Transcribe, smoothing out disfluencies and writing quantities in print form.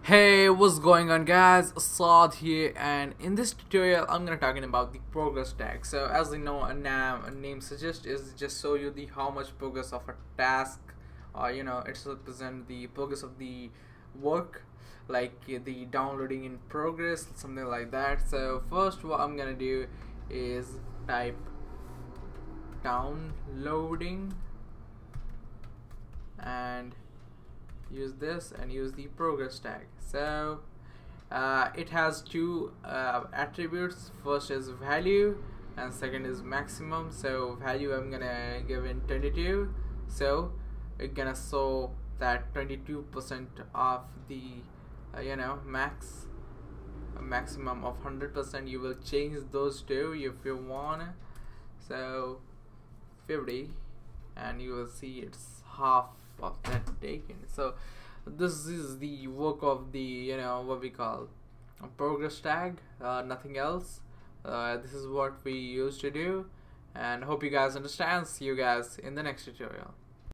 Hey, what's going on guys? Assad here, and in this tutorial I'm gonna talking about the progress tag. So as you know, a name suggests is just show you the how much progress of a task, or it's represent the progress of the work, like the downloading in progress, something like that. So first what I'm gonna do is type downloading and use this and use the progress tag. So it has two attributes. First is value and second is maximum. So value I'm gonna give in 22, so it's gonna show that 22% of the maximum of 100%. You will change those two if you want. So 50, and you will see it's half of that taken. So this is the work of the what we call a progress tag, nothing else. This is what we used to do, and hope you guys understand. See you guys in the next tutorial.